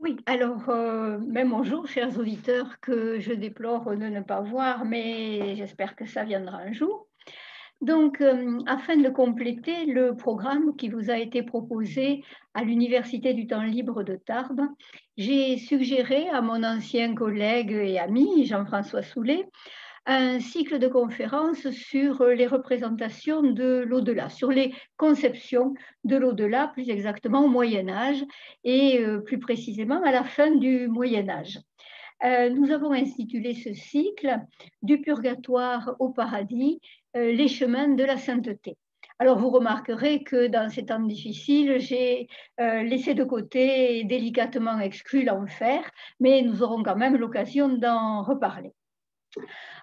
Oui, alors, même bonjour, chers auditeurs, que je déplore de ne pas voir, mais j'espère que ça viendra un jour. Donc, afin de compléter le programme qui vous a été proposé à l'Université du temps libre de Tarbes, j'ai suggéré à mon ancien collègue et ami Jean-François Soulet un cycle de conférences sur les représentations de l'au-delà, sur les conceptions de l'au-delà, plus exactement au Moyen Âge et plus précisément à la fin du Moyen Âge. Nous avons intitulé ce cycle Du purgatoire au paradis, les chemins de la sainteté. Alors vous remarquerez que dans ces temps difficiles, j'ai laissé de côté et délicatement exclu l'enfer, mais nous aurons quand même l'occasion d'en reparler.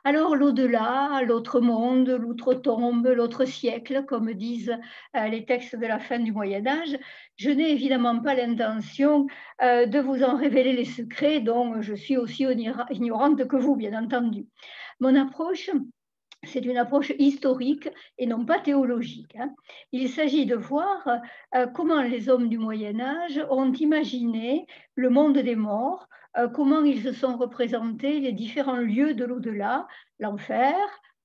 Alors l'au-delà, l'autre monde, l'outre-tombe, l'autre siècle, comme disent les textes de la fin du Moyen Âge, je n'ai évidemment pas l'intention de vous en révéler les secrets dont je suis aussi ignorante que vous, bien entendu. Mon approche, c'est une approche historique et non pas théologique, hein. Il s'agit de voir comment les hommes du Moyen Âge ont imaginé le monde des morts, comment ils se sont représentés les différents lieux de l'au-delà, l'enfer,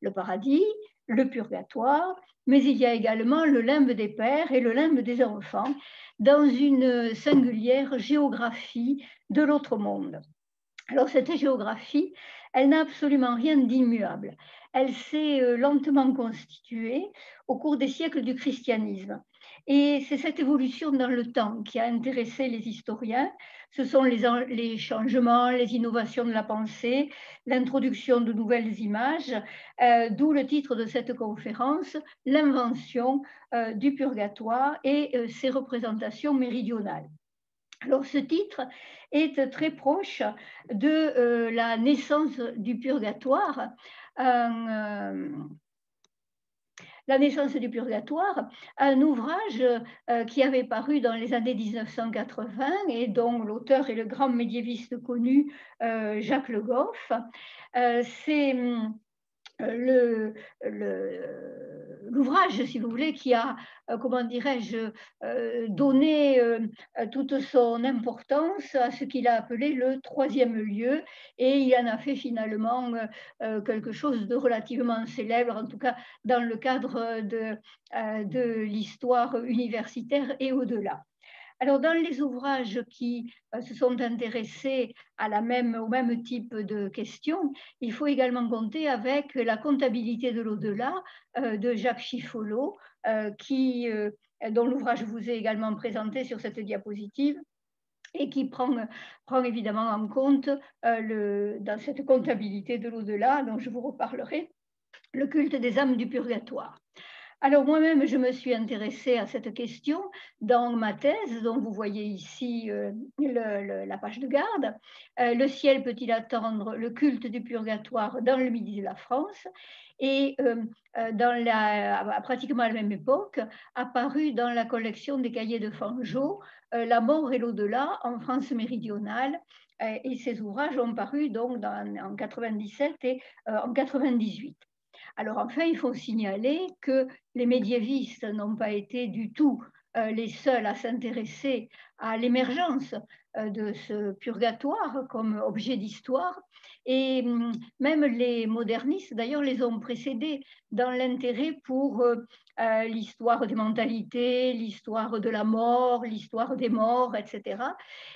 le paradis, le purgatoire, mais il y a également le limbe des pères et le limbe des enfants dans une singulière géographie de l'autre monde. Alors cette géographie, elle n'a absolument rien d'immuable. Elle s'est lentement constituée au cours des siècles du christianisme. Et c'est cette évolution dans le temps qui a intéressé les historiens. Ce sont les changements, les innovations de la pensée, l'introduction de nouvelles images, d'où le titre de cette conférence, l'invention du purgatoire et ses représentations méridionales. Alors ce titre est très proche de la naissance du purgatoire. Euh, la naissance du purgatoire, un ouvrage qui avait paru dans les années 1980 et dont l'auteur est le grand médiéviste connu Jacques Le Goff. C'est l'ouvrage, si vous voulez, qui a, comment dirais-je, donné toute son importance à ce qu'il a appelé le troisième lieu, et il en a fait finalement quelque chose de relativement célèbre, en tout cas dans le cadre de l'histoire universitaire et au-delà. Alors, dans les ouvrages qui se sont intéressés au même type de questions, il faut également compter avec la comptabilité de l'au-delà de Jacques Chiffolo, dont l'ouvrage vous est également présenté sur cette diapositive et qui prend évidemment en compte dans cette comptabilité de l'au-delà, dont je vous reparlerai, le culte des âmes du purgatoire. Alors moi-même, je me suis intéressée à cette question dans ma thèse, dont vous voyez ici la page de garde. Le ciel peut-il attendre le culte du purgatoire dans le midi de la France? Et pratiquement à la même époque, apparu dans la collection des cahiers de Fangeau, La mort et l'au-delà en France méridionale. Et ces ouvrages ont paru donc en 97 et en 98. Alors enfin, il faut signaler que les médiévistes n'ont pas été du tout les seuls à s'intéresser à l'émergence de ce purgatoire comme objet d'histoire. Et même les modernistes, d'ailleurs, les ont précédés dans l'intérêt pour l'histoire des mentalités, l'histoire de la mort, l'histoire des morts, etc.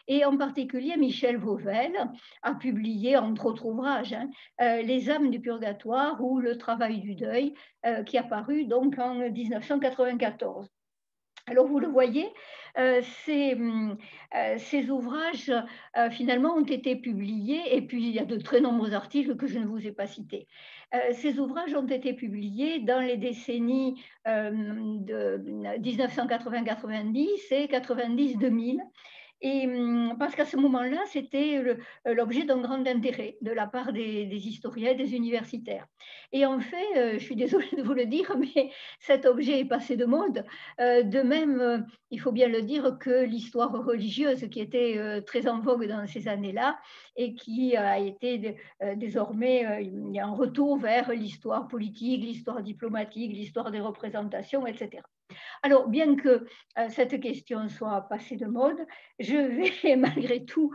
Et en particulier, Michel Vauvel a publié, entre autres ouvrages, Les âmes du purgatoire ou Le travail du deuil, qui est apparu donc en 1994. Alors vous le voyez, ces ouvrages finalement ont été publiés, et puis il y a de très nombreux articles que je ne vous ai pas cités. Ces ouvrages ont été publiés dans les décennies de 1980-90 et 90-2000. Et parce qu'à ce moment-là, c'était l'objet d'un grand intérêt de la part des historiens, des universitaires. Et en fait, je suis désolée de vous le dire, mais cet objet est passé de mode. De même, il faut bien le dire que l'histoire religieuse qui était très en vogue dans ces années-là et qui a été désormais, il y a un retour vers l'histoire politique, l'histoire diplomatique, l'histoire des représentations, etc. Alors, bien que cette question soit passée de mode, je vais malgré tout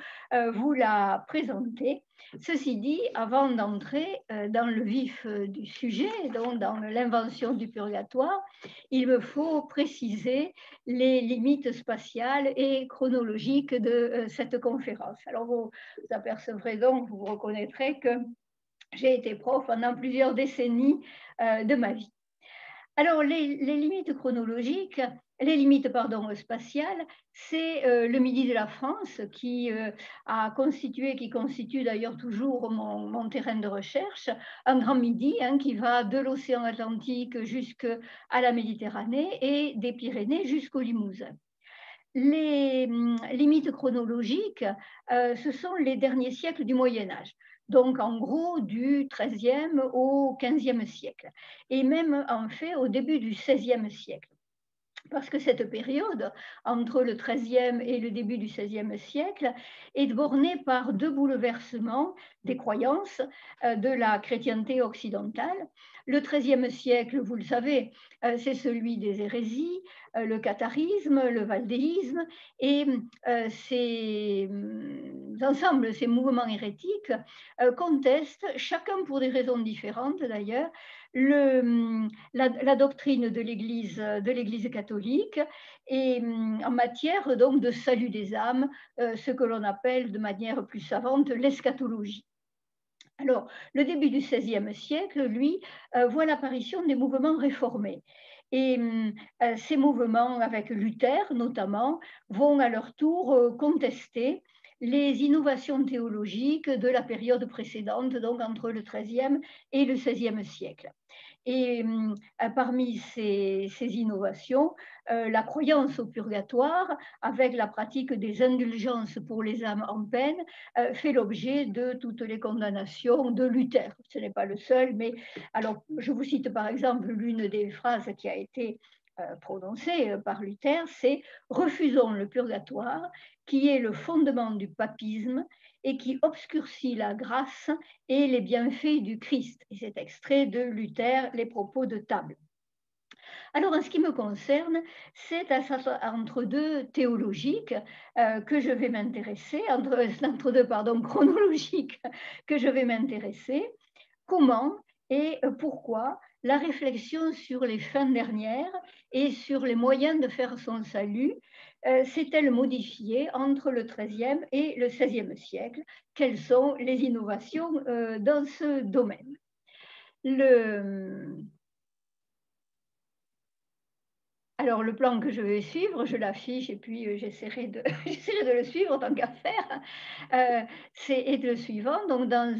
vous la présenter. Ceci dit, avant d'entrer dans le vif du sujet, donc dans l'invention du purgatoire, il me faut préciser les limites spatiales et chronologiques de cette conférence. Alors, vous apercevrez donc, vous reconnaîtrez que j'ai été prof pendant plusieurs décennies de ma vie. Alors, les limites chronologiques, les limites, pardon, spatiales, c'est le midi de la France qui a constitué, qui constitue d'ailleurs toujours mon terrain de recherche, un grand midi hein, qui va de l'océan Atlantique jusqu'à la Méditerranée et des Pyrénées jusqu'au Limousin. Les limites chronologiques, ce sont les derniers siècles du Moyen Âge. Donc, en gros, du XIIIe au XVe siècle. Et même, en fait, au début du XVIe siècle. Parce que cette période, entre le XIIIe et le début du XVIe siècle, est bornée par deux bouleversements des croyances de la chrétienté occidentale. Le XIIIe siècle, vous le savez, c'est celui des hérésies, le catharisme, le valdéisme, et ces mouvements hérétiques contestent, chacun pour des raisons différentes d'ailleurs, la doctrine de l'Église catholique et en matière donc de salut des âmes, ce que l'on appelle de manière plus savante l'eschatologie. Alors, le début du XVIe siècle, lui, voit l'apparition des mouvements réformés. Et ces mouvements, avec Luther notamment, vont à leur tour contester les innovations théologiques de la période précédente, donc entre le XIIIe et le XVIe siècle. Et parmi ces innovations, la croyance au purgatoire, avec la pratique des indulgences pour les âmes en peine, fait l'objet de toutes les condamnations de Luther. Ce n'est pas le seul, mais alors je vous cite par exemple l'une des phrases qui a été prononcée par Luther, c'est « Refusons le purgatoire, qui est le fondement du papisme et qui obscurcit la grâce et les bienfaits du Christ ». Et c'est extrait de Luther, les propos de table. Alors, en ce qui me concerne, c'est entre deux théologiques que je vais m'intéresser, entre deux, pardon, chronologiques que je vais m'intéresser. Comment et pourquoi la réflexion sur les fins dernières et sur les moyens de faire son salut s'est-elle modifiée entre le XIIIe et le XVIe siècle? Quelles sont les innovations dans ce domaine? Alors, le plan que je vais suivre, je l'affiche et puis j'essaierai de, j'essaierai de le suivre tant qu'à faire. C'est le suivant. Donc, dans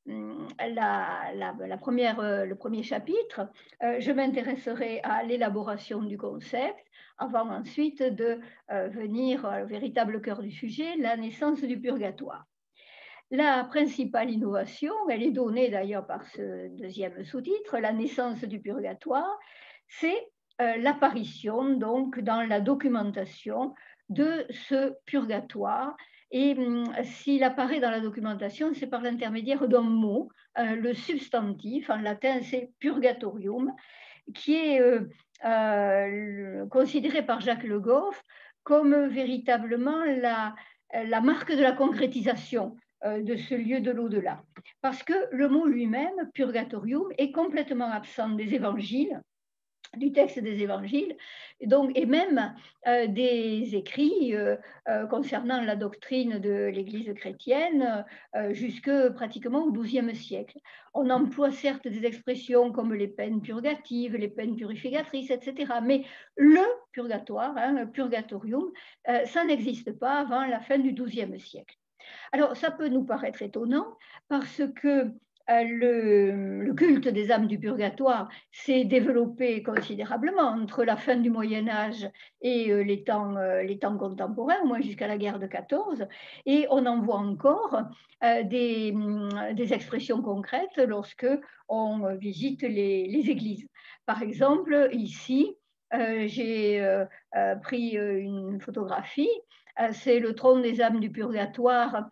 le premier chapitre, je m'intéresserai à l'élaboration du concept avant ensuite de venir au véritable cœur du sujet, la naissance du purgatoire. La principale innovation, elle est donnée d'ailleurs par ce deuxième sous-titre, la naissance du purgatoire, c'est l'apparition donc dans la documentation de ce purgatoire. Et s'il apparaît dans la documentation, c'est par l'intermédiaire d'un mot, le substantif, en latin c'est purgatorium, qui est considéré par Jacques Le Goff comme véritablement la marque de la concrétisation de ce lieu de l'au-delà. Parce que le mot lui-même, purgatorium, est complètement absent des évangiles, du texte des évangiles, et même des écrits concernant la doctrine de l'Église chrétienne jusque pratiquement au XIIe siècle. On emploie certes des expressions comme les peines purgatives, les peines purificatrices, etc. Mais le purgatoire, le purgatorium, ça n'existe pas avant la fin du XIIe siècle. Alors, ça peut nous paraître étonnant parce que le culte des âmes du purgatoire s'est développé considérablement entre la fin du Moyen Âge et les temps contemporains, au moins jusqu'à la guerre de 14, et on en voit encore des expressions concrètes lorsque on visite les églises. Par exemple, ici, j'ai pris une photographie. C'est le trône des âmes du purgatoire,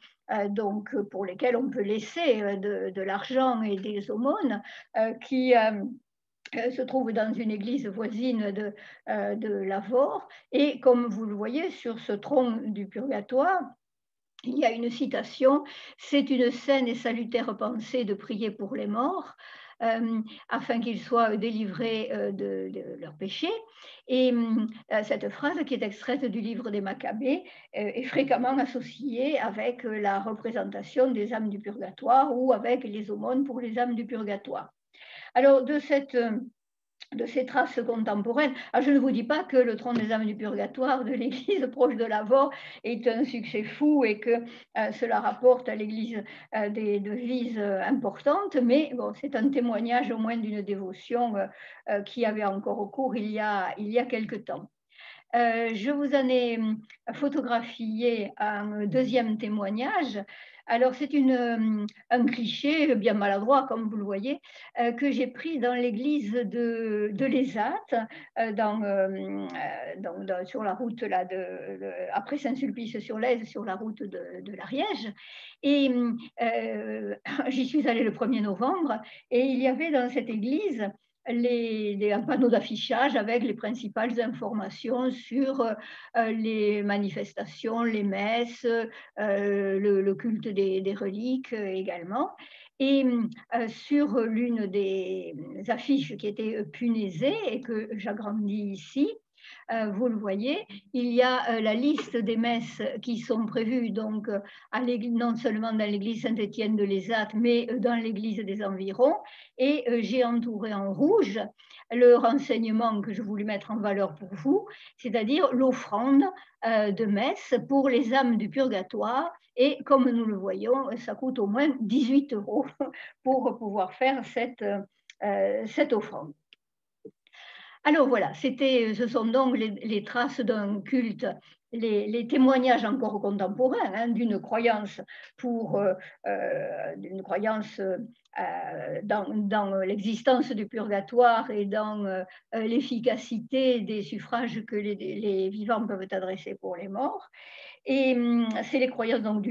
donc pour lesquels on peut laisser de l'argent et des aumônes, qui se trouve dans une église voisine de Lavore. Et comme vous le voyez sur ce tronc du purgatoire, il y a une citation: c'est une saine et salutaire pensée de prier pour les morts, afin qu'ils soient délivrés de leurs péchés. Et cette phrase, qui est extraite du livre des Maccabées, est fréquemment associée avec la représentation des âmes du purgatoire ou avec les aumônes pour les âmes du purgatoire. Alors, de ces traces contemporaines. Alors, je ne vous dis pas que le Trône des âmes du purgatoire de l'église proche de Lavore est un succès fou et que cela rapporte à l'église des devises importantes, mais bon, c'est un témoignage au moins d'une dévotion qui avait encore cours il y a quelque temps. Je vous en ai photographié un deuxième témoignage. Alors, c'est un cliché bien maladroit, comme vous le voyez, que j'ai pris dans l'église de l'Ésat, sur la route là, après Saint-Sulpice-sur-Lèze, sur la route de l'Ariège. Et j'y suis allée le 1er novembre, et il y avait dans cette église un panneau d'affichage avec les principales informations sur les manifestations, les messes, le culte des reliques également. Et sur l'une des affiches qui était punaisée et que j'agrandis ici, vous le voyez, il y a la liste des messes qui sont prévues donc non seulement dans l'église Saint-Étienne de l'Ésat, mais dans l'église des environs. Et j'ai entouré en rouge le renseignement que je voulais mettre en valeur pour vous, c'est-à-dire l'offrande de messe pour les âmes du purgatoire. Et comme nous le voyons, ça coûte au moins 18 € pour pouvoir faire cette offrande. Alors voilà, ce sont donc les traces d'un culte, les témoignages encore contemporains d'une croyance dans l'existence du purgatoire et dans l'efficacité des suffrages que les vivants peuvent adresser pour les morts. Et c'est les croyances donc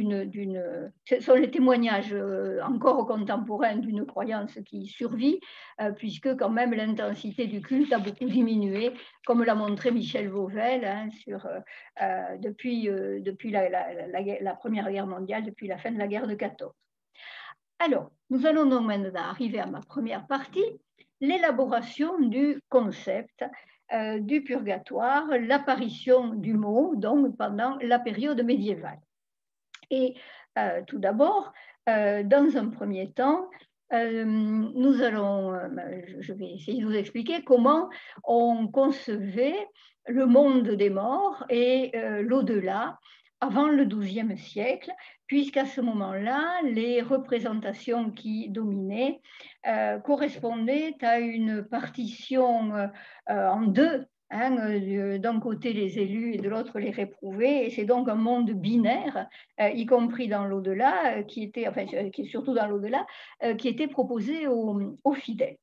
ce sont les témoignages encore contemporains d'une croyance qui survit, puisque quand même l'intensité du culte a beaucoup diminué, comme l'a montré Michel Vauvel depuis la Première Guerre mondiale, depuis la fin de la guerre de 14. Alors, nous allons donc maintenant arriver à ma première partie, l'élaboration du concept du purgatoire, l'apparition du mot, donc pendant la période médiévale. Et tout d'abord, dans un premier temps, je vais essayer de vous expliquer comment on concevait le monde des morts et l'au-delà avant le XIIe siècle, puisqu'à ce moment-là, les représentations qui dominaient correspondaient à une partition en deux, d'un côté les élus et de l'autre les réprouvés, et c'est donc un monde binaire, y compris dans l'au-delà, qui est surtout dans l'au-delà, qui était proposé aux fidèles.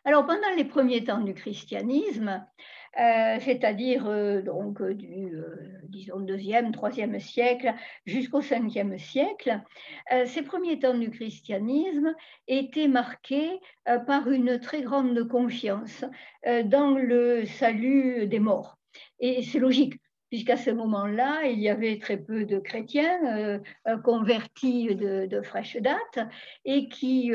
Alors, pendant les premiers temps du christianisme, c'est-à-dire disons, 2e, 3e siècle jusqu'au 5e siècle, ces premiers temps du christianisme étaient marqués par une très grande confiance dans le salut des morts. Et c'est logique, puisqu'à ce moment-là, il y avait très peu de chrétiens convertis de fraîche date et qui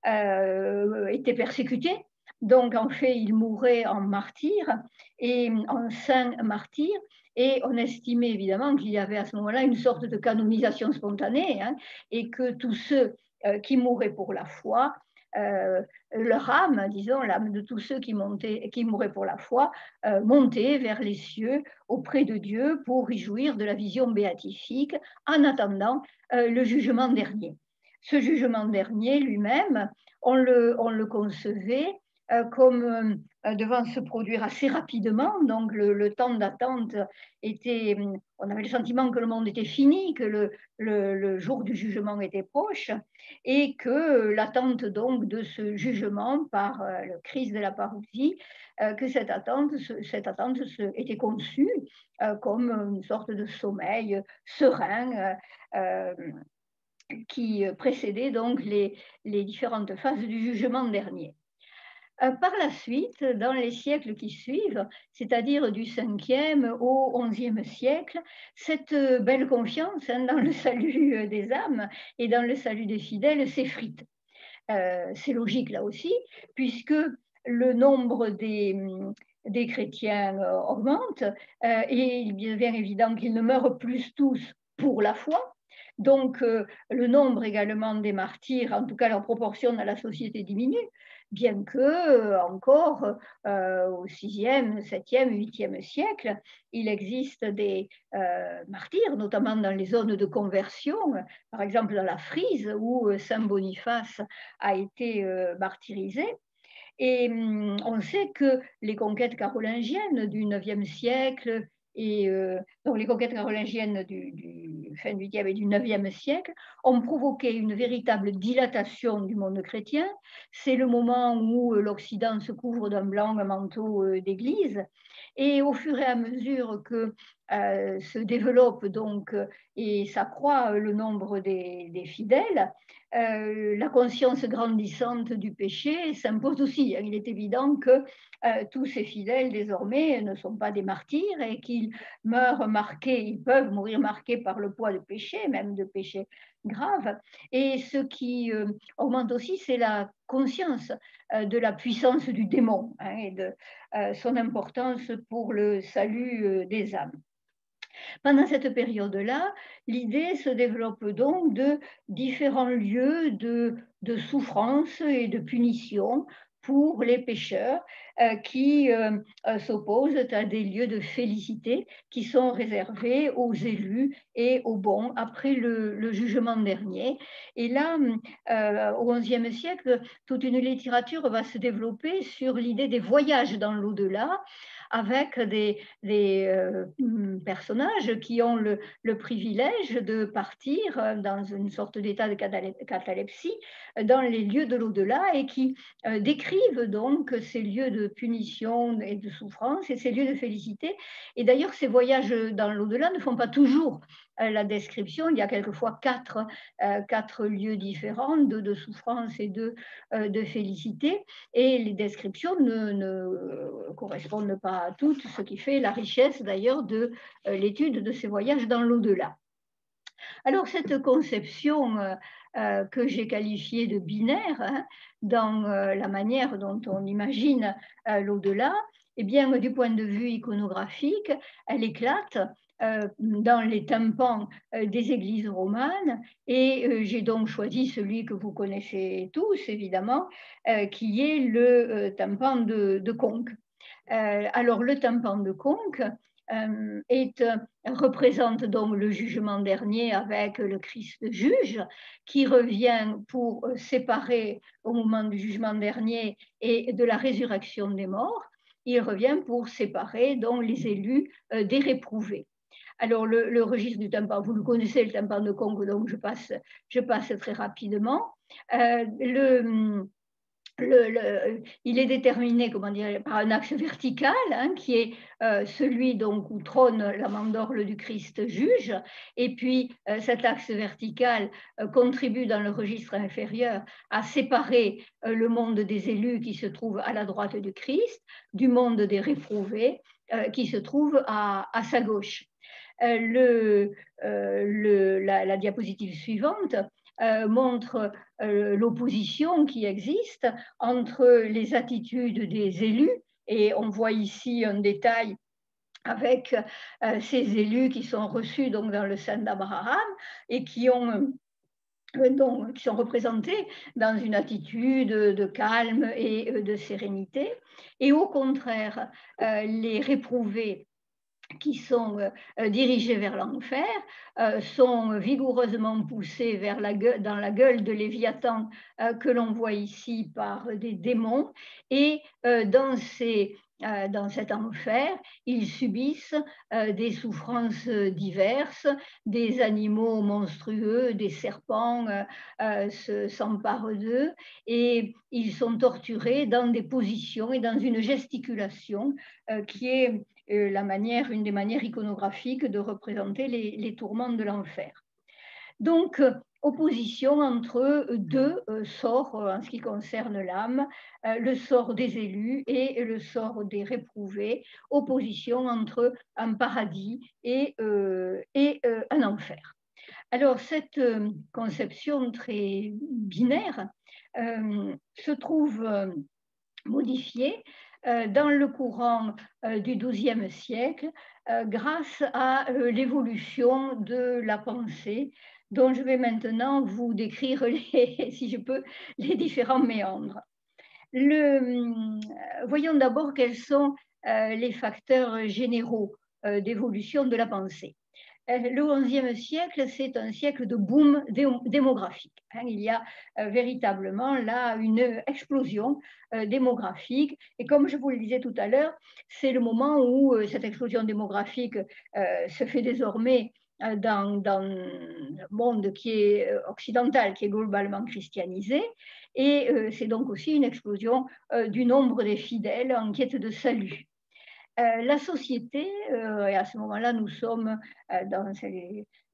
étaient persécutés. Donc, en fait, ils mouraient en martyrs et en saints martyrs. Et on estimait évidemment qu'il y avait à ce moment-là une sorte de canonisation spontanée et que tous ceux qui mouraient pour la foi, leur âme, disons, l'âme de tous ceux qui mouraient pour la foi, montait vers les cieux auprès de Dieu pour y jouir de la vision béatifique en attendant le jugement dernier. Ce jugement dernier lui-même, on le concevait comme devant se produire assez rapidement, donc le temps d'attente on avait le sentiment que le monde était fini, que le jour du jugement était proche, et que l'attente donc de ce jugement par le Christ de la parousie, que cette attente était conçue comme une sorte de sommeil serein qui précédait donc les différentes phases du jugement dernier. Par la suite, dans les siècles qui suivent, c'est-à-dire du 5e au 11e siècle, cette belle confiance hein, dans le salut des âmes et dans le salut des fidèles s'effrite. C'est logique là aussi, puisque le nombre des chrétiens augmente et il devient évident qu'ils ne meurent plus tous pour la foi. Donc, le nombre également des martyrs, en tout cas leur proportion dans la société diminue, bien que encore au 6e, 7e, 8e siècle, il existe des martyrs, notamment dans les zones de conversion, par exemple dans la Frise, où Saint Boniface a été martyrisé. Et on sait que les conquêtes carolingiennes du 9e siècle et donc les conquêtes carolingiennes du fin du 8e et du 9e siècle ont provoqué une véritable dilatation du monde chrétien. C'est le moment où l'Occident se couvre d'un blanc, un manteau d'église. Et au fur et à mesure que se développe donc et s'accroît le nombre des fidèles, la conscience grandissante du péché s'impose aussi. Il est évident que tous ces fidèles désormais ne sont pas des martyrs et qu'ils meurent marqués, ils peuvent mourir marqués par le poids de péché, même de péché grave. Et ce qui augmente aussi, c'est la conscience de la puissance du démon hein, et de son importance pour le salut des âmes. Pendant cette période-là, l'idée se développe donc de différents lieux de souffrance et de punition pour les pécheurs qui s'opposent à des lieux de félicité qui sont réservés aux élus et aux bons après le jugement dernier. Et là, au XIe siècle, toute une littérature va se développer sur l'idée des voyages dans l'au-delà avec des personnages qui ont le privilège de partir dans une sorte d'état de catalepsie dans les lieux de l'au-delà et qui décrivent donc ces lieux de punition et de souffrance et ces lieux de félicité. Et d'ailleurs, ces voyages dans l'au-delà ne font pas toujours la description. Il y a quelquefois quatre lieux différents de souffrance et de félicité. Et les descriptions ne correspondent pas à toutes, ce qui fait la richesse d'ailleurs de l'étude de ces voyages dans l'au-delà. Alors cette conception que j'ai qualifiée de binaire, hein, dans la manière dont on imagine l'au-delà, eh bien, du point de vue iconographique, elle éclate dans les tympans des églises romanes et j'ai donc choisi celui que vous connaissez tous, évidemment, qui est le tympan de Conques. Alors, le tympan de Conques représente donc le jugement dernier avec le Christ juge qui revient pour séparer au moment du jugement dernier et de la résurrection des morts. Il revient pour séparer donc les élus des réprouvés. Alors, le registre du tympan, vous le connaissez, le tympan de Conques, donc je passe très rapidement. Il est déterminé comment dire, par un axe vertical, hein, qui est celui donc, où trône la mandorle du Christ juge, et puis cet axe vertical contribue dans le registre inférieur à séparer le monde des élus qui se trouve à la droite du Christ du monde des réprouvés qui se trouve à sa gauche. La diapositive suivante montre l'opposition qui existe entre les attitudes des élus, et on voit ici un détail avec ces élus qui sont reçus donc, dans le sein d'Abraham et qui sont représentés dans une attitude de calme et de sérénité. Et au contraire, les réprouvés qui sont dirigés vers l'enfer, sont vigoureusement poussés dans la gueule de Léviathan que l'on voit ici par des démons. Et dans cet enfer, ils subissent des souffrances diverses, des animaux monstrueux, des serpents s'emparent d'eux et ils sont torturés dans des positions et dans une gesticulation qui est une des manières iconographiques de représenter les tourments de l'enfer. Donc, opposition entre deux sorts en ce qui concerne l'âme, le sort des élus et le sort des réprouvés, opposition entre un paradis et un enfer. Alors, cette conception très binaire se trouve modifiée dans le courant du XIIe siècle grâce à l'évolution de la pensée dont je vais maintenant vous décrire, si je peux, les différents méandres. Voyons d'abord quels sont les facteurs généraux d'évolution de la pensée. Le XIe siècle, c'est un siècle de boom démographique. Il y a véritablement là une explosion démographique. Et comme je vous le disais tout à l'heure, c'est le moment où cette explosion démographique se fait désormais dans le monde qui est occidental, qui est globalement christianisé. Et c'est donc aussi une explosion du nombre des fidèles en quête de salut. La société, et à ce moment-là, nous sommes dans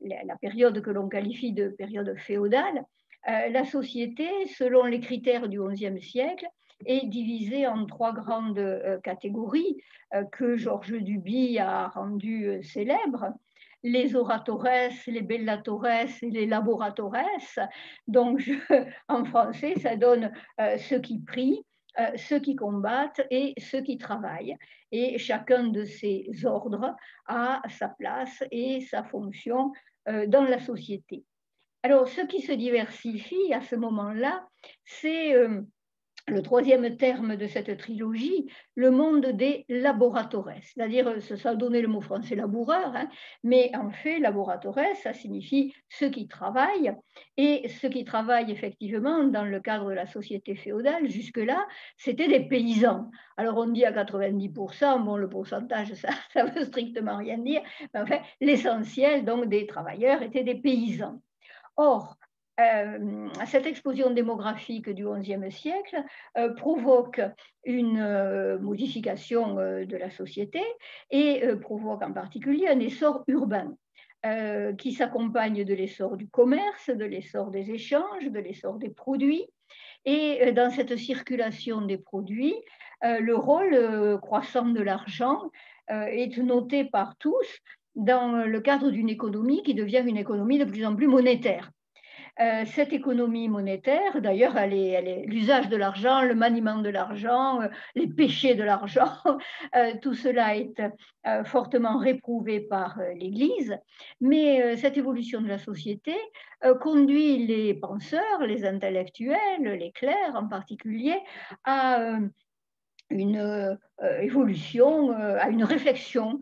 la période que l'on qualifie de période féodale, la société, selon les critères du XIe siècle, est divisée en trois grandes catégories que Georges Duby a rendues célèbres. Les oratores, les bellatores et les laboratores. Donc, en français, ça donne ceux qui prient, ceux qui combattent et ceux qui travaillent. Et chacun de ces ordres a sa place et sa fonction dans la société. Alors, ce qui se diversifie à ce moment-là, c'est le troisième terme de cette trilogie, le monde des laboratores. C'est-à-dire, ça a donné le mot français laboureur, mais en fait, laboratores, ça signifie ceux qui travaillent. Et ceux qui travaillent effectivement dans le cadre de la société féodale, jusque-là, c'était des paysans. Alors, on dit à 90%, bon, le pourcentage, ça veut strictement rien dire, mais enfin, l'essentiel donc des travailleurs étaient des paysans. Or, cette explosion démographique du XIe siècle provoque une modification de la société et provoque en particulier un essor urbain qui s'accompagne de l'essor du commerce, de l'essor des échanges, de l'essor des produits. Et dans cette circulation des produits, le rôle croissant de l'argent est noté par tous dans le cadre d'une économie qui devient une économie de plus en plus monétaire. Cette économie monétaire, d'ailleurs, l'usage de l'argent, le maniement de l'argent, les péchés de l'argent, tout cela est fortement réprouvé par l'Église. Mais cette évolution de la société conduit les penseurs, les intellectuels, les clercs en particulier, à une évolution, à une réflexion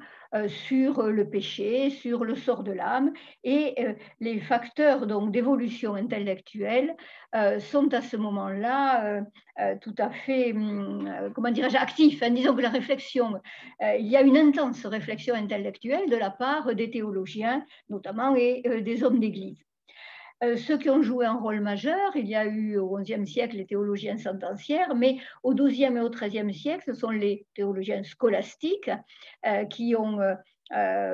sur le péché, sur le sort de l'âme, et les facteurs donc d'évolution intellectuelle sont à ce moment-là tout à fait, comment dirais-je, actifs. Disons que la réflexion, il y a une intense réflexion intellectuelle de la part des théologiens, notamment, et des hommes d'Église. Ceux qui ont joué un rôle majeur, il y a eu au XIe siècle les théologiens sentenciaires, mais au XIIe et au XIIIe siècle, ce sont les théologiens scolastiques qui ont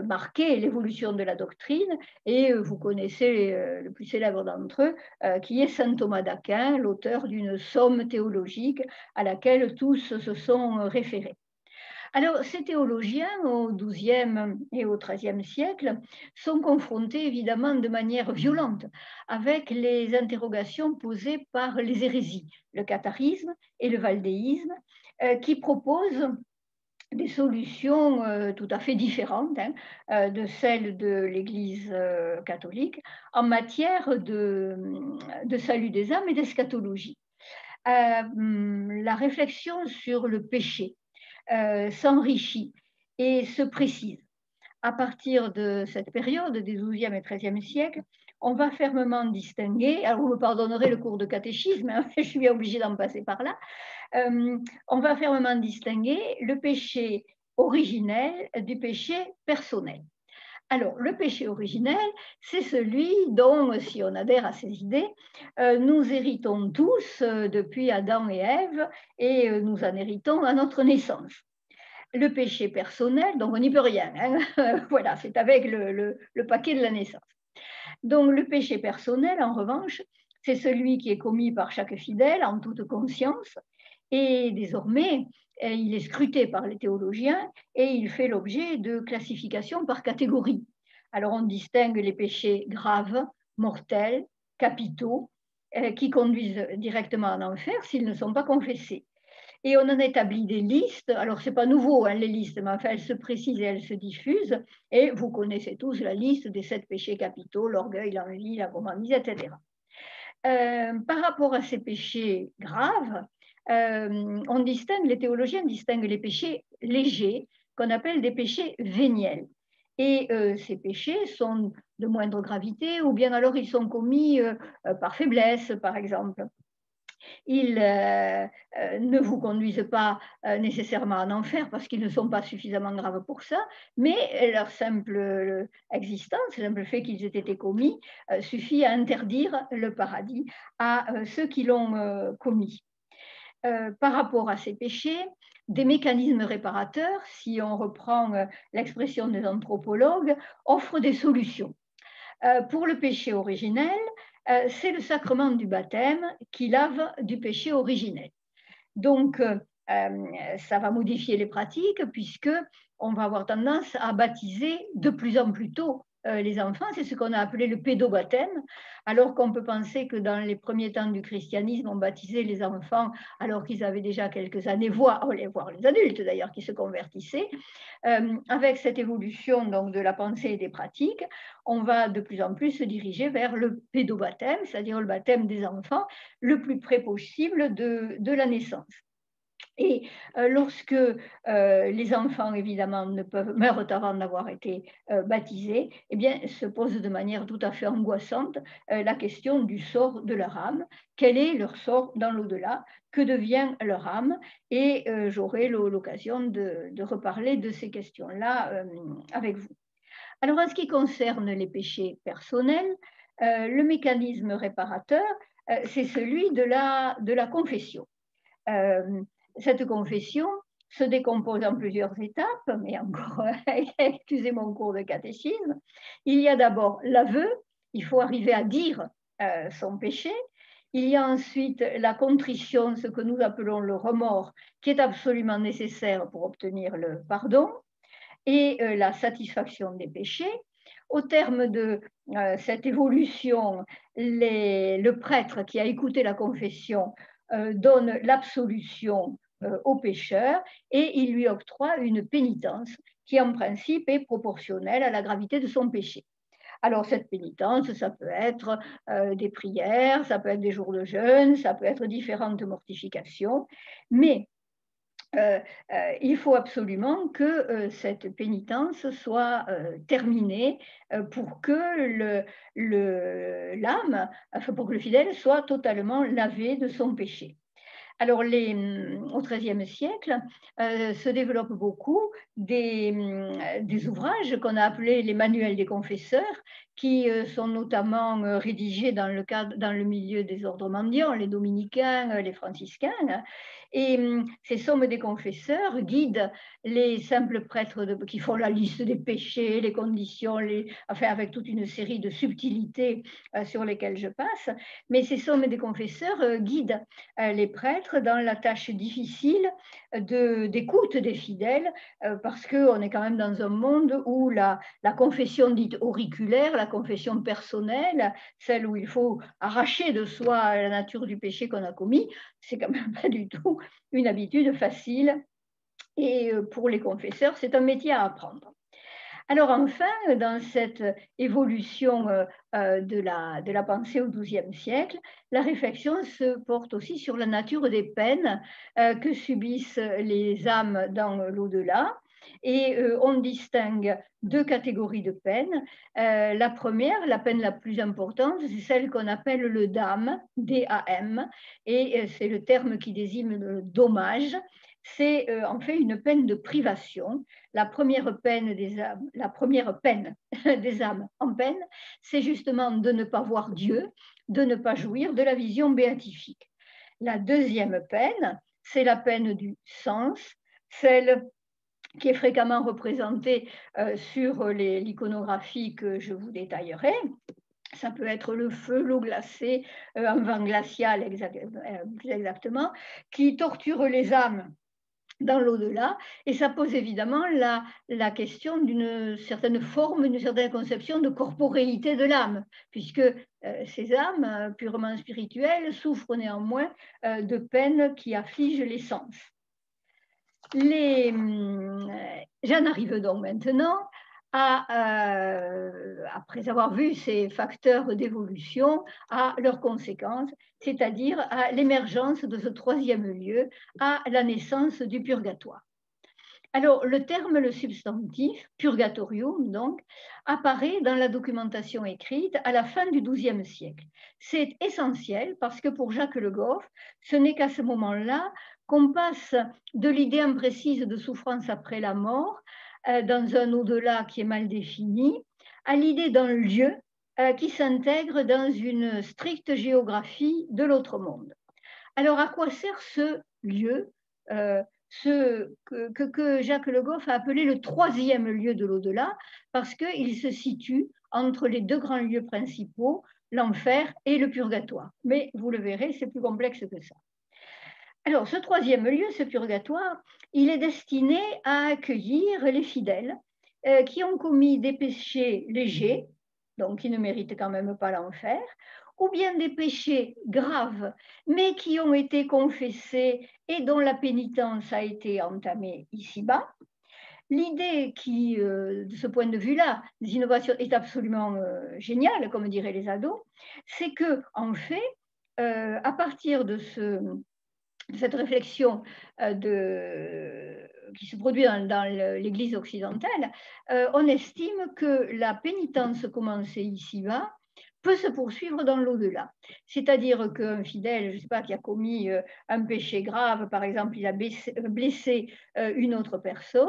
marqué l'évolution de la doctrine. Et vous connaissez le plus célèbre d'entre eux, qui est saint Thomas d'Aquin, l'auteur d'une somme théologique à laquelle tous se sont référés. Alors, ces théologiens, au XIIe et au XIIIe siècle, sont confrontés évidemment de manière violente avec les interrogations posées par les hérésies, le catharisme et le valdéisme, qui proposent des solutions tout à fait différentes de celles de l'Église catholique en matière de salut des âmes et d'eschatologie. La réflexion sur le péché s'enrichit et se précise. À partir de cette période des XIIe et XIIIe siècles, on va fermement distinguer, alors vous me pardonnerez le cours de catéchisme, je suis bien obligée d'en passer par là, on va fermement distinguer le péché originel du péché personnel. Alors, le péché originel, c'est celui dont, si on adhère à ces idées, nous héritons tous depuis Adam et Ève, et nous en héritons à notre naissance. Le péché personnel, donc on n'y peut rien, voilà, c'est avec le paquet de la naissance. Donc le péché personnel, en revanche, c'est celui qui est commis par chaque fidèle en toute conscience et désormais, il est scruté par les théologiens et il fait l'objet de classifications par catégorie. Alors on distingue les péchés graves, mortels, capitaux, qui conduisent directement en enfer s'ils ne sont pas confessés. Et on en établit des listes. Alors, ce n'est pas nouveau, hein, les listes, mais enfin, elles se précisent et elles se diffusent. Et vous connaissez tous la liste des 7 péchés capitaux, l'orgueil, l'envie, la gourmandise, etc. Par rapport à ces péchés graves, les théologiens distinguent les péchés légers, qu'on appelle des péchés véniels. Et ces péchés sont de moindre gravité, ou bien alors ils sont commis par faiblesse, par exemple. Ils ne vous conduisent pas nécessairement en enfer parce qu'ils ne sont pas suffisamment graves pour ça, mais leur simple existence, le simple fait qu'ils aient été commis, suffit à interdire le paradis à ceux qui l'ont commis. Par rapport à ces péchés, des mécanismes réparateurs, si on reprend l'expression des anthropologues, offrent des solutions. Pour le péché originel, c'est le sacrement du baptême qui lave du péché originel. Donc, ça va modifier les pratiques puisque on va avoir tendance à baptiser de plus en plus tôt les enfants. C'est ce qu'on a appelé le pédobaptême, alors qu'on peut penser que dans les premiers temps du christianisme, on baptisait les enfants alors qu'ils avaient déjà quelques années, voire les adultes d'ailleurs qui se convertissaient. Avec cette évolution donc, de la pensée et des pratiques, on va de plus en plus se diriger vers le pédobaptême, c'est-à-dire le baptême des enfants, le plus près possible de la naissance. Et lorsque les enfants, évidemment, meurent avant d'avoir été baptisés, eh bien, se pose de manière tout à fait angoissante la question du sort de leur âme. Quel est leur sort dans l'au-delà? Que devient leur âme? Et j'aurai l'occasion de reparler de ces questions-là avec vous. Alors, en ce qui concerne les péchés personnels, le mécanisme réparateur, c'est celui de la confession. Cette confession se décompose en plusieurs étapes, mais encore, excusez mon cours de catéchisme. Il y a d'abord l'aveu, il faut arriver à dire son péché. Il y a ensuite la contrition, ce que nous appelons le remords, qui est absolument nécessaire pour obtenir le pardon, et la satisfaction des péchés. Au terme de cette évolution, le prêtre qui a écouté la confession donne l'absolution au pécheur et il lui octroie une pénitence qui en principe est proportionnelle à la gravité de son péché. Alors cette pénitence, ça peut être des prières, ça peut être des jours de jeûne, ça peut être différentes mortifications, mais il faut absolument que cette pénitence soit terminée pour que l'âme, enfin pour que le fidèle soit totalement lavé de son péché. Alors, au XIIIe siècle, se développent beaucoup des ouvrages qu'on a appelés les manuels des confesseurs, qui sont notamment rédigés dans le milieu des ordres mendiants, les dominicains, les franciscains. Et ces sommes des confesseurs guident les simples prêtres qui font la liste des péchés, les conditions, enfin avec toute une série de subtilités sur lesquelles je passe. Mais ces sommes des confesseurs guident les prêtres dans la tâche difficile d'écoute des fidèles, parce qu'on est quand même dans un monde où la confession dite auriculaire, la confession personnelle, celle où il faut arracher de soi la nature du péché qu'on a commis, c'est quand même pas du tout une habitude facile. Et pour les confesseurs, c'est un métier à apprendre. Alors enfin, dans cette évolution de la pensée au XIIe siècle, la réflexion se porte aussi sur la nature des peines que subissent les âmes dans l'au-delà. Et on distingue deux catégories de peines. La première, la peine la plus importante, c'est celle qu'on appelle le DAM, D-A-M, et c'est le terme qui désigne le dommage. C'est en fait une peine de privation. La première peine des âmes en peine, c'est justement de ne pas voir Dieu, de ne pas jouir de la vision béatifique. La deuxième peine, c'est la peine du sens, celle qui est fréquemment représentée sur l'iconographie que je vous détaillerai. Ça peut être le feu, l'eau glacée, un vent glacial plus exactement, qui torture les âmes dans l'au-delà. Et ça pose évidemment la question d'une certaine forme, d'une certaine conception de corporéité de l'âme, puisque ces âmes purement spirituelles souffrent néanmoins de peines qui affligent les sens. J'en arrive donc maintenant après avoir vu ces facteurs d'évolution, à leurs conséquences, c'est-à-dire à l'émergence de ce troisième lieu, à la naissance du purgatoire. Alors, le terme, le substantif, purgatorium, donc, apparaît dans la documentation écrite à la fin du XIIe siècle. C'est essentiel parce que pour Jacques Le Goff, ce n'est qu'à ce moment-là qu'on passe de l'idée imprécise de souffrance après la mort, dans un au-delà qui est mal défini, à l'idée d'un lieu qui s'intègre dans une stricte géographie de l'autre monde. Alors, à quoi sert ce lieu que Jacques Le Goff a appelé le troisième lieu de l'au-delà, parce qu'il se situe entre les deux grands lieux principaux, l'enfer et le purgatoire. Mais vous le verrez, c'est plus complexe que ça. Alors, ce troisième lieu, ce purgatoire, il est destiné à accueillir les fidèles qui ont commis des péchés légers, donc qui ne méritent quand même pas l'enfer, ou bien des péchés graves, mais qui ont été confessés et dont la pénitence a été entamée ici-bas. L'idée qui, de ce point de vue-là, des innovations est absolument géniale, comme diraient les ados, c'est que, en fait, à partir de cette réflexion qui se produit dans l'Église occidentale, on estime que la pénitence commencée ici-bas peut se poursuivre dans l'au-delà. C'est-à-dire qu'un fidèle, je ne sais pas, qui a commis un péché grave, par exemple, il a blessé une autre personne,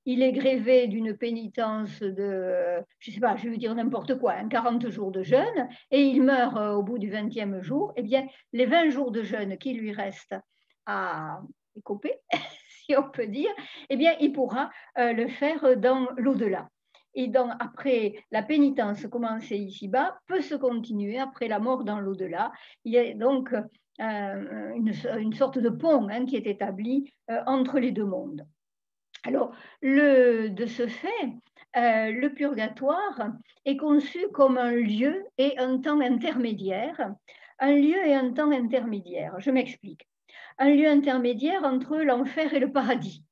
il est grévé d'une pénitence de, je ne sais pas, je vais dire n'importe quoi, 40 jours de jeûne, et il meurt au bout du 20e jour, eh bien, les 20 jours de jeûne qui lui restent à écoper, si on peut dire, eh bien, il pourra le faire dans l'au-delà. Et donc, après la pénitence commencée ici-bas, peut se continuer après la mort dans l'au-delà. Il y a donc une sorte de pont qui est établi entre les deux mondes. Alors, de ce fait, le purgatoire est conçu comme un lieu et un temps intermédiaire. Un lieu et un temps intermédiaire. Je m'explique. Un lieu intermédiaire entre l'enfer et le paradis.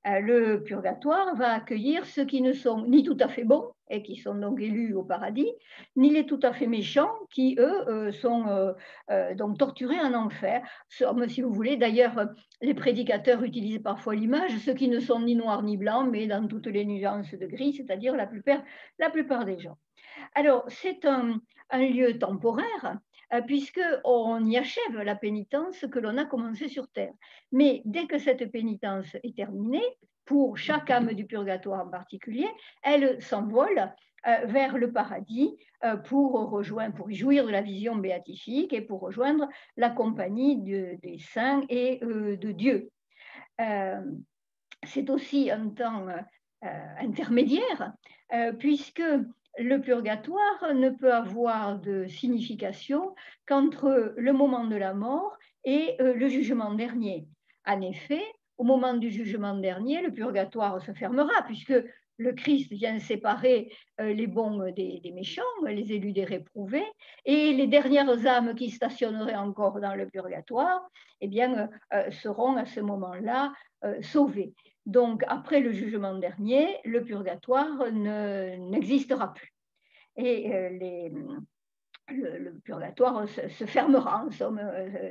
Le purgatoire va accueillir ceux qui ne sont ni tout à fait bons et qui sont donc élus au paradis, ni les tout à fait méchants qui, eux, sont donc torturés en enfer. Si vous voulez, d'ailleurs, les prédicateurs utilisent parfois l'image, ceux qui ne sont ni noirs ni blancs, mais dans toutes les nuances de gris, c'est-à-dire la plupart des gens. Alors, c'est un lieu temporaire, puisqu'on y achève la pénitence que l'on a commencée sur Terre. Mais dès que cette pénitence est terminée, pour chaque âme du purgatoire en particulier, elle s'envole vers le paradis pour y jouir de la vision béatifique et pour rejoindre la compagnie des saints et de Dieu. C'est aussi un temps intermédiaire, puisque le purgatoire ne peut avoir de signification qu'entre le moment de la mort et le jugement dernier. En effet, au moment du jugement dernier, le purgatoire se fermera, puisque le Christ vient séparer les bons des méchants, les élus des réprouvés, et les dernières âmes qui stationneraient encore dans le purgatoire, eh bien, seront à ce moment-là sauvées. Donc, après le jugement dernier, le purgatoire n'existera plus. Et le purgatoire se fermera, en somme,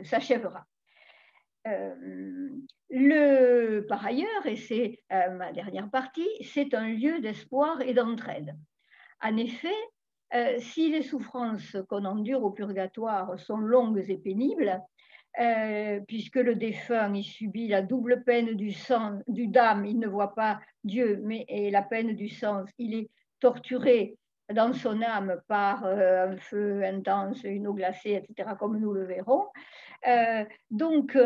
s'achèvera. Par ailleurs, et c'est ma dernière partie, c'est un lieu d'espoir et d'entraide. En effet, si les souffrances qu'on endure au purgatoire sont longues et pénibles, puisque le défunt il subit la double peine du dam, il ne voit pas Dieu, et la peine du sens, il est torturé dans son âme par un feu intense, une eau glacée, etc., comme nous le verrons. Donc,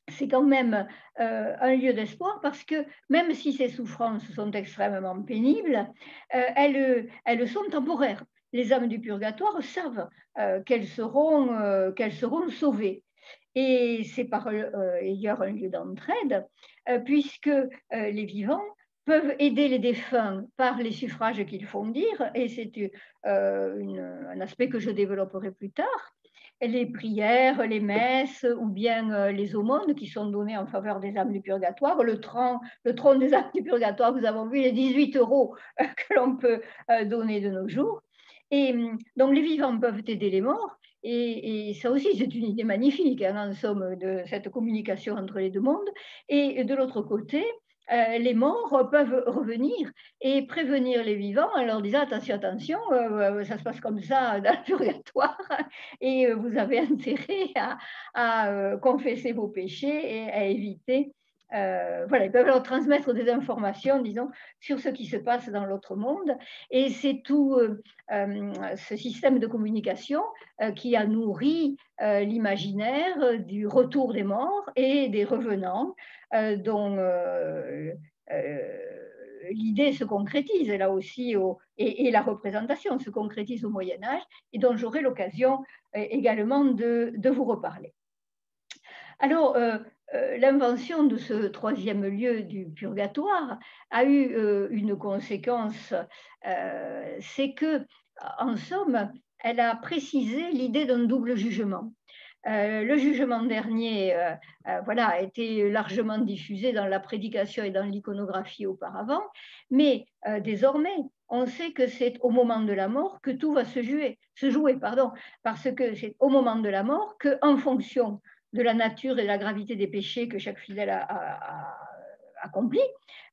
c'est quand même un lieu d'espoir parce que même si ces souffrances sont extrêmement pénibles, elles sont temporaires. les âmes du purgatoire savent qu'elles seront sauvées. Et c'est par ailleurs un lieu d'entraide, puisque les vivants peuvent aider les défunts par les suffrages qu'ils font dire, et c'est un aspect que je développerai plus tard, les prières, les messes ou bien les aumônes qui sont données en faveur des âmes du purgatoire, le trône des âmes du purgatoire, vous avez vu les 18 € que l'on peut donner de nos jours. Et donc les vivants peuvent aider les morts, et ça aussi c'est une idée magnifique, hein, en somme, de cette communication entre les deux mondes. Et de l'autre côté, les morts peuvent revenir et prévenir les vivants en leur disant attention, attention, ça se passe comme ça dans le purgatoire et vous avez intérêt à confesser vos péchés et à éviter. Voilà, ils peuvent leur transmettre des informations, disons, sur ce qui se passe dans l'autre monde. Et c'est tout ce système de communication qui a nourri l'imaginaire du retour des morts et des revenants, dont l'idée se concrétise là aussi, et la représentation se concrétise au Moyen-Âge, et dont j'aurai l'occasion également de vous reparler. Alors, l'invention de ce troisième lieu du purgatoire a eu une conséquence, c'est que, en somme, elle a précisé l'idée d'un double jugement. Le jugement dernier voilà, a été largement diffusé dans la prédication et dans l'iconographie auparavant, mais désormais, on sait que c'est au moment de la mort que tout va se jouer, parce que c'est au moment de la mort qu'en fonction de la nature et de la gravité des péchés que chaque fidèle a accompli,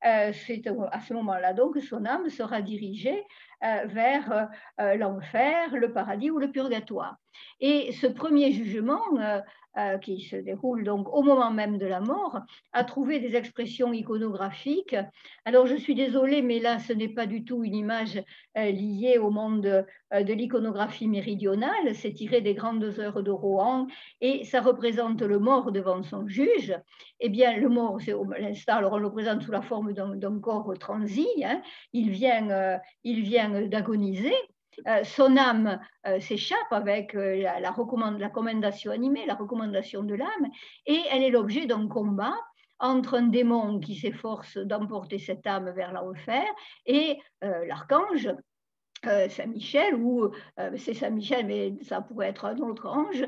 c'est à ce moment-là donc que son âme sera dirigée vers l'enfer, le paradis ou le purgatoire. Et ce premier jugement, qui se déroule donc au moment même de la mort, a trouvé des expressions iconographiques. Alors je suis désolée, mais là ce n'est pas du tout une image liée au monde de l'iconographie méridionale, c'est tiré des grandes heures de Rohan, et ça représente le mort devant son juge. Eh bien, le mort, c'est l'instant, alors on le représente sous la forme d'un corps transi, hein. Il vient d'agoniser. Son âme s'échappe avec la recommandation animée, la recommandation de l'âme, et elle est l'objet d'un combat entre un démon qui s'efforce d'emporter cette âme vers l'enfer et l'archange Saint-Michel, ou c'est Saint-Michel, mais ça pourrait être un autre ange,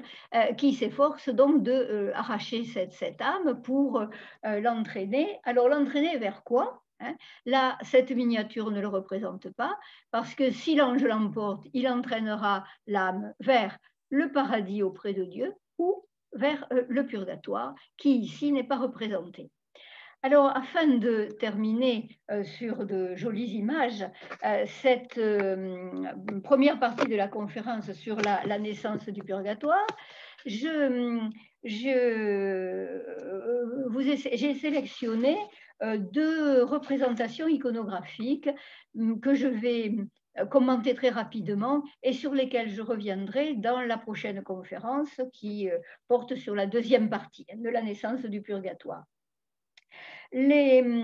qui s'efforce donc d'arracher cette âme pour l'entraîner. Alors l'entraîner vers quoi? Hein, là, cette miniature ne le représente pas, parce que si l'ange l'emporte, il entraînera l'âme vers le paradis auprès de Dieu ou vers le purgatoire, qui ici n'est pas représenté. Alors, afin de terminer sur de jolies images, cette première partie de la conférence sur la naissance du purgatoire, j'ai sélectionné deux représentations iconographiques que je vais commenter très rapidement et sur lesquelles je reviendrai dans la prochaine conférence qui porte sur la deuxième partie de la naissance du purgatoire. Ce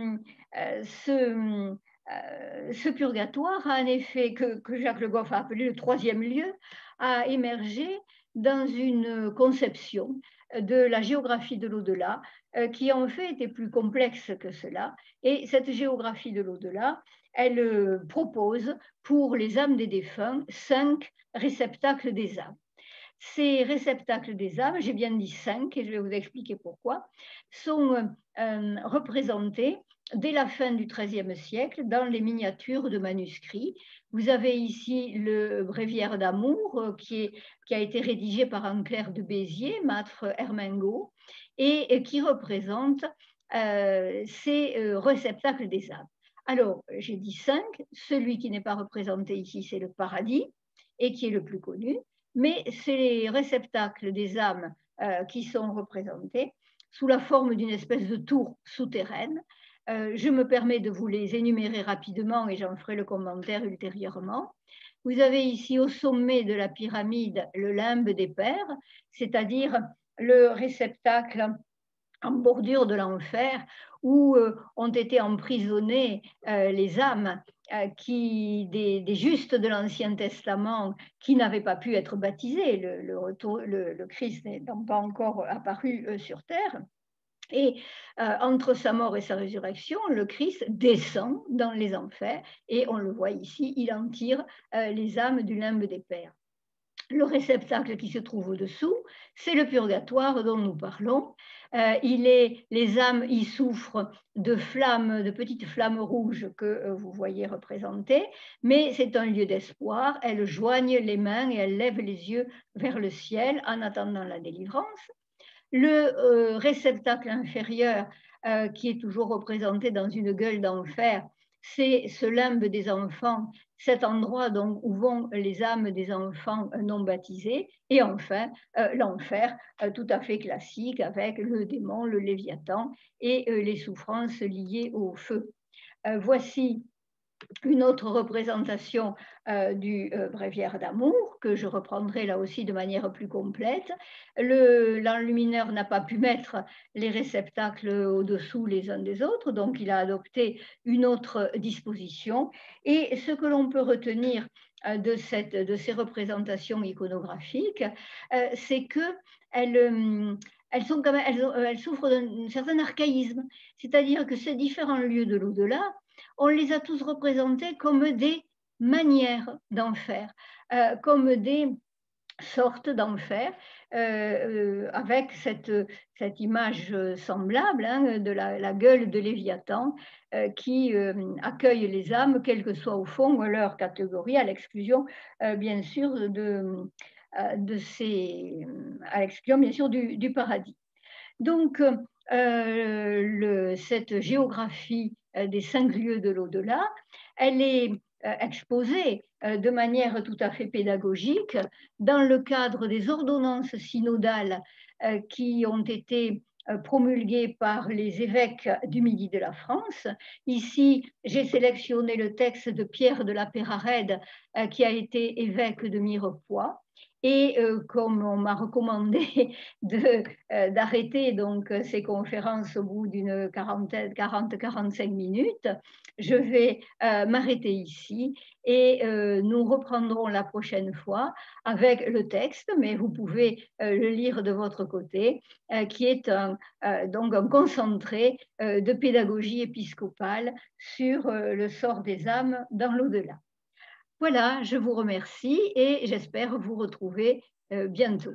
purgatoire a un effet que Jacques Le Goff a appelé le troisième lieu, a émergé dans une conception de la géographie de l'au-delà qui en fait était plus complexe que cela. Et cette géographie de l'au-delà, elle propose pour les âmes des défunts 5 réceptacles des âmes. Ces réceptacles des âmes, j'ai bien dit 5 et je vais vous expliquer pourquoi, sont représentés dès la fin du XIIIe siècle dans les miniatures de manuscrits. Vous avez ici le Bréviaire d'amour qui a été rédigé par Anne-Claire de Béziers, maître Ermengaud, et qui représente ces réceptacles des âmes. Alors, j'ai dit 5, celui qui n'est pas représenté ici, c'est le paradis, et qui est le plus connu, mais c'est les réceptacles des âmes qui sont représentés sous la forme d'une espèce de tour souterraine. Je me permets de vous les énumérer rapidement et j'en ferai le commentaire ultérieurement. Vous avez ici au sommet de la pyramide le limbe des pères, c'est-à-dire le réceptacle en bordure de l'enfer où ont été emprisonnées les âmes des justes de l'Ancien Testament qui n'avaient pas pu être baptisés, le Christ n'étant pas encore apparu sur terre. Et entre sa mort et sa résurrection, le Christ descend dans les enfers et on le voit ici, il en tire les âmes du limbe des pères. Le réceptacle qui se trouve au-dessous, c'est le purgatoire dont nous parlons. Les âmes y souffrent de flammes, de petites flammes rouges que vous voyez représentées, mais c'est un lieu d'espoir. Elles joignent les mains et elles lèvent les yeux vers le ciel en attendant la délivrance. Le réceptacle inférieur, qui est toujours représenté dans une gueule d'enfer, c'est ce limbe des enfants, cet endroit donc où vont les âmes des enfants non baptisés. Et enfin, l'enfer, tout à fait classique, avec le démon, le léviathan et les souffrances liées au feu. Voici une autre représentation du bréviaire d'amour, que je reprendrai là aussi de manière plus complète. L'enlumineur n'a pas pu mettre les réceptacles au-dessous les uns des autres, donc il a adopté une autre disposition. Et ce que l'on peut retenir de ces représentations iconographiques, c'est qu'elles elles souffrent d'un certain archaïsme, c'est-à-dire que ces différents lieux de l'au-delà, on les a tous représentés comme des manières d'en faire, comme des sortes d'enfer, avec cette image semblable de la gueule de Léviathan qui accueille les âmes, quelle que soit au fond leur catégorie, à l'exclusion bien sûr à l'exclusion bien sûr du paradis. Donc, cette géographie des 5 lieux de l'au-delà, elle est exposée de manière tout à fait pédagogique dans le cadre des ordonnances synodales qui ont été promulguées par les évêques du Midi de la France. Ici, j'ai sélectionné le texte de Pierre de la Pérarède, qui a été évêque de Mirepoix. Et comme on m'a recommandé d'arrêter donc ces conférences au bout d'une 40-45 minutes, je vais m'arrêter ici et nous reprendrons la prochaine fois avec le texte, mais vous pouvez le lire de votre côté, qui est donc un concentré de pédagogie épiscopale sur le sort des âmes dans l'au-delà. Voilà, je vous remercie et j'espère vous retrouver bientôt.